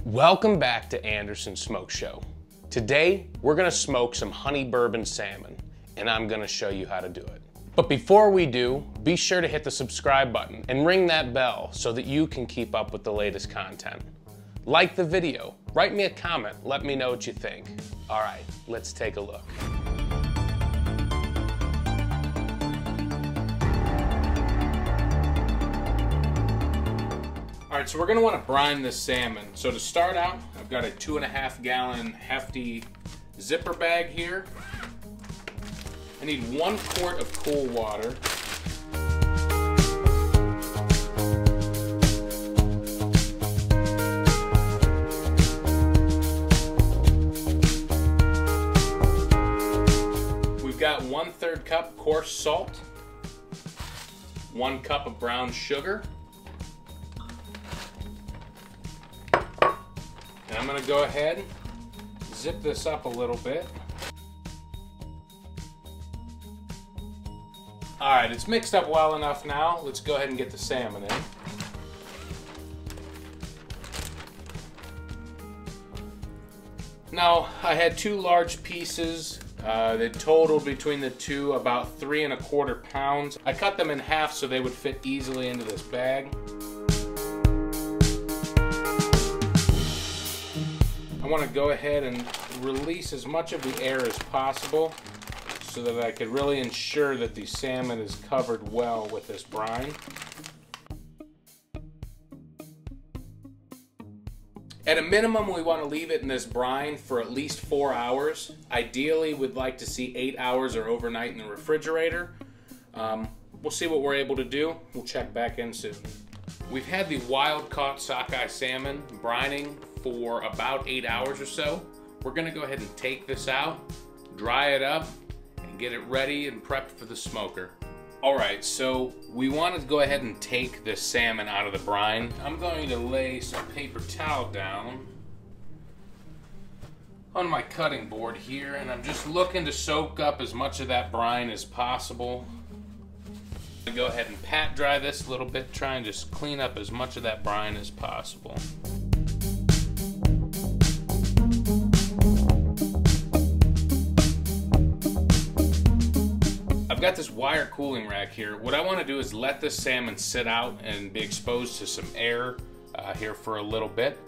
Welcome back to Anderson's Smoke Show. Today, we're gonna smoke some honey bourbon salmon, and I'm gonna show you how to do it. But before we do, be sure to hit the subscribe button and ring that bell so that you can keep up with the latest content. Like the video, write me a comment, let me know what you think. All right, let's take a look. All right, so we're gonna wanna brine this salmon. So to start out, I've got a 2.5 gallon hefty zipper bag here. I need 1 quart of cool water. We've got 1/3 cup coarse salt, 1 cup of brown sugar, and I'm gonna go ahead, zip this up a little bit. All right, it's mixed up well enough now. Let's go ahead and get the salmon in. Now, I had 2 large pieces. They totaled between the two about 3¼ pounds. I cut them in half so they would fit easily into this bag. I want to go ahead and release as much of the air as possible so that I could really ensure that the salmon is covered well with this brine. At a minimum, we want to leave it in this brine for at least 4 hours. Ideally, we'd like to see 8 hours or overnight in the refrigerator. We'll see what we're able to do. We'll check back in soon. We've had the wild-caught sockeye salmon brining for about 8 hours or so. We're gonna go ahead and take this out, dry it up, and get it ready and prepped for the smoker. All right, so we want to go ahead and take this salmon out of the brine. I'm going to lay some paper towel down on my cutting board here, and I'm just looking to soak up as much of that brine as possible. I'm gonna go ahead and pat dry this a little bit, try and just clean up as much of that brine as possible. I've got this wire cooling rack here. What I want to do is let this salmon sit out and be exposed to some air here for a little bit.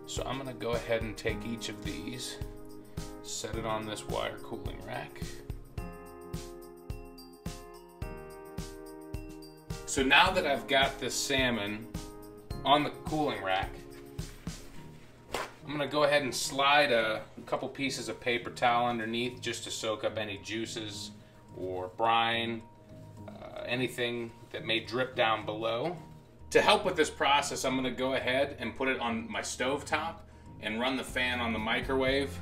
So I'm going to go ahead and take each of these, set it on this wire cooling rack. So now that I've got this salmon on the cooling rack, I'm going to go ahead and slide a couple pieces of paper towel underneath just to soak up any juices or brine, anything that may drip down below. To help with this process, I'm going to go ahead and put it on my stove top and run the fan on the microwave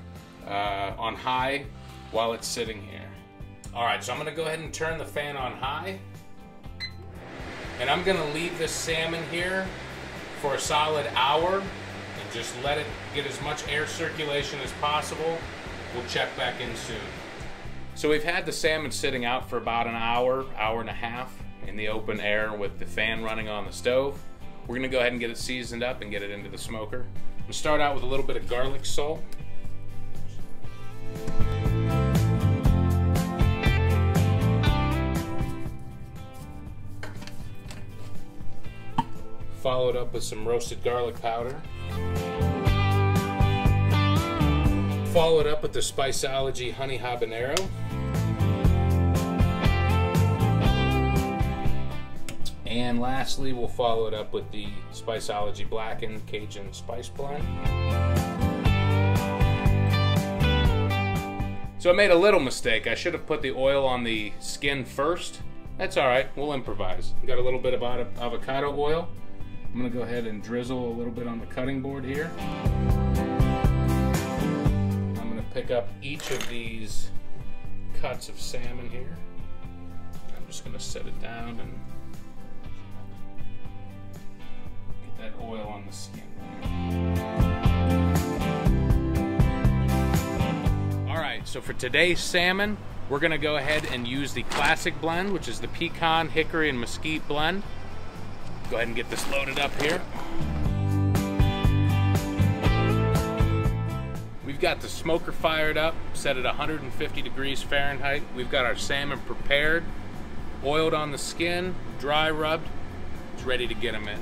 on high while it's sitting here. All right, so I'm going to go ahead and turn the fan on high, and I'm going to leave this salmon here for a solid hour and just let it get as much air circulation as possible. We'll check back in soon. So we've had the salmon sitting out for about an hour, hour and a half in the open air with the fan running on the stove. We're gonna go ahead and get it seasoned up and get it into the smoker. We'll start out with a little bit of garlic salt. Followed up with some roasted garlic powder. Followed up with the Spiceology Honey Habanero. And lastly, we'll follow it up with the Spiceology Blackened Cajun Spice Blend. So I made a little mistake. I should have put the oil on the skin first. That's all right, we'll improvise. Got a little bit of avocado oil. I'm gonna go ahead and drizzle a little bit on the cutting board here. I'm gonna pick up each of these cuts of salmon here. I'm just gonna set it down and that oil on the skin. All right, so for today's salmon, we're gonna go ahead and use the classic blend, which is the Pecan, Hickory, and Mesquite blend. Go ahead and get this loaded up here. got the smoker fired up, set at 150 degrees Fahrenheit. We've got our salmon prepared, oiled on the skin, dry rubbed. It's ready to get them in.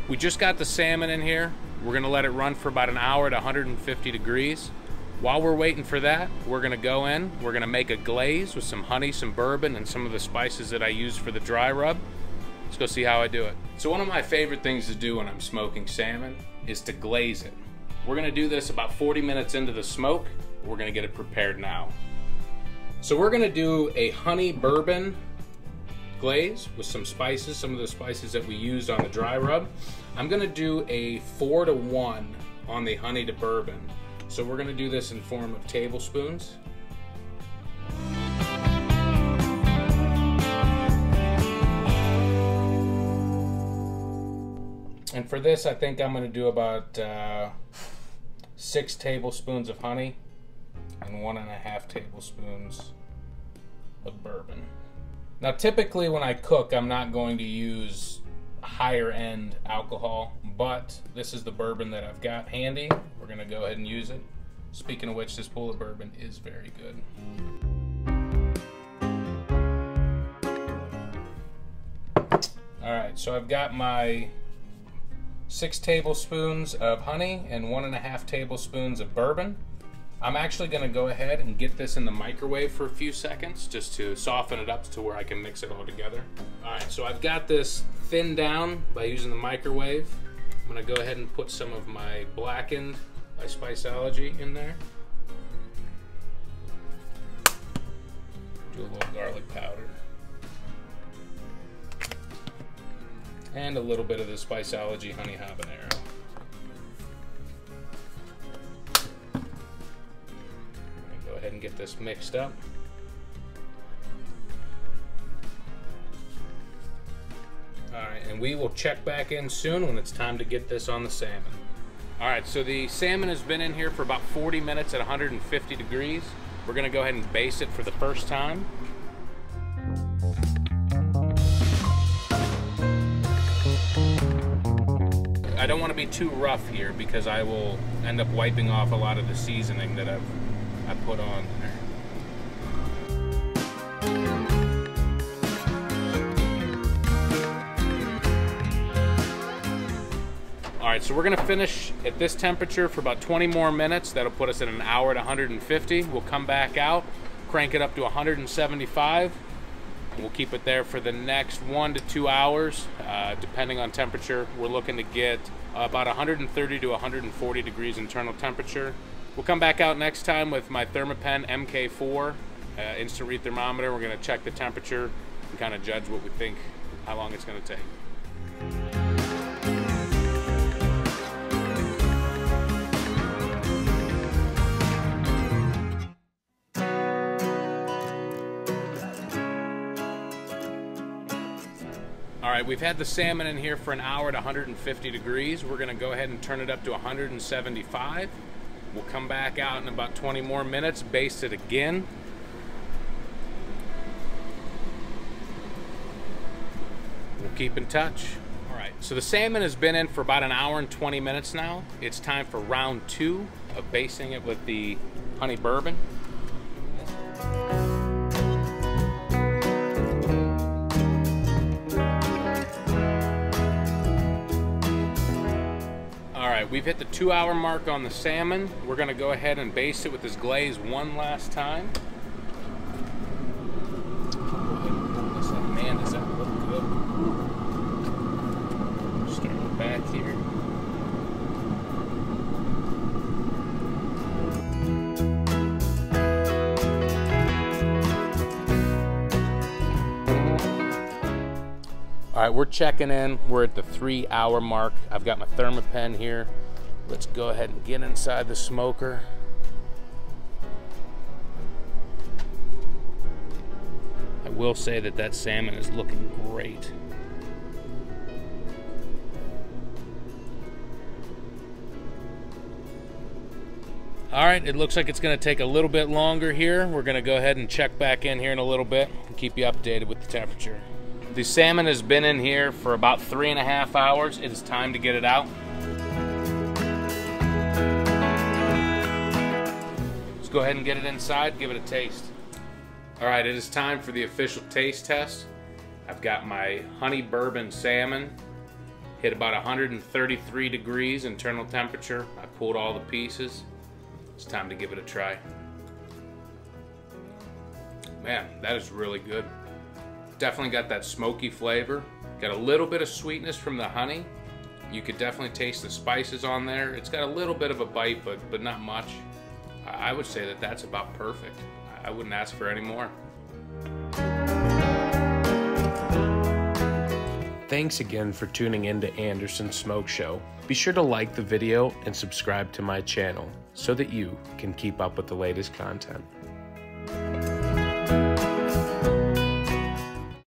We just got the salmon in here. We're gonna let it run for about an hour at 150 degrees. While we're waiting for that, we're gonna go in, we're gonna make a glaze with some honey, some bourbon, and some of the spices that I use for the dry rub. Let's go see how I do it. So one of my favorite things to do when I'm smoking salmon is to glaze it. We're gonna do this about 40 minutes into the smoke. We're gonna get it prepared now. So we're gonna do a honey bourbon glaze with some spices, some of the spices that we used on the dry rub. I'm gonna do a 4-to-1 on the honey to bourbon. So we're gonna do this in form of tablespoons. And for this, I think I'm gonna do about 6 tablespoons of honey and 1.5 tablespoons of bourbon. Now typically when I cook, I'm not going to use higher end alcohol, but this is the bourbon that I've got handy. We're gonna go ahead and use it. Speaking of which, this bowl of bourbon is very good. All right, so I've got my 6 tablespoons of honey and 1.5 tablespoons of bourbon. I'm actually gonna go ahead and get this in the microwave for a few seconds just to soften it up to where I can mix it all together. All right, so I've got this thinned down by using the microwave. I'm gonna go ahead and put some of my blackened by Spiceology in there. Do a little garlic powder. And a little bit of the Spiceology honey habanero. Go ahead and get this mixed up. Alright, and we will check back in soon when it's time to get this on the salmon. Alright, so the salmon has been in here for about 40 minutes at 150 degrees. We're going to go ahead and baste it for the first time. I don't want to be too rough here because I will end up wiping off a lot of the seasoning that I put on there. Alright, so we're going to finish at this temperature for about 20 more minutes. That'll put us at an hour at 150. We'll come back out, crank it up to 175. And we'll keep it there for the next 1 to 2 hours, depending on temperature. We're looking to get about 130 to 140 degrees internal temperature. We'll come back out next time with my Thermapen MK4 instant read thermometer. We're going to check the temperature and kind of judge what we think, how long it's going to take. All right, we've had the salmon in here for an hour at 150 degrees. We're going to go ahead and turn it up to 175. We'll come back out in about 20 more minutes, baste it again. We'll keep in touch. All right, so the salmon has been in for about an hour and 20 minutes now. It's time for round 2 of basting it with the honey bourbon. We've hit the 2-hour mark on the salmon. We're going to go ahead and baste it with this glaze one last time. Man, does that look good. Start back here. All right, we're checking in. We're at the 3-hour mark. I've got my Thermapen here. Let's go ahead and get inside the smoker. I will say that that salmon is looking great. All right, it looks like it's gonna take a little bit longer here. We're gonna go ahead and check back in here in a little bit and keep you updated with the temperature. The salmon has been in here for about 3.5 hours. It is time to get it out. Let's go ahead and get it inside, give it a taste. All right, it is time for the official taste test. I've got my honey bourbon salmon, hit about 133 degrees internal temperature. I pulled all the pieces. It's time to give it a try. Man, that is really good. Definitely got that smoky flavor. Got a little bit of sweetness from the honey. You could definitely taste the spices on there. It's got a little bit of a bite, but not much. I would say that that's about perfect. I wouldn't ask for any more. Thanks again for tuning in to Anderson Smoke Show. Be sure to like the video and subscribe to my channel so that you can keep up with the latest content.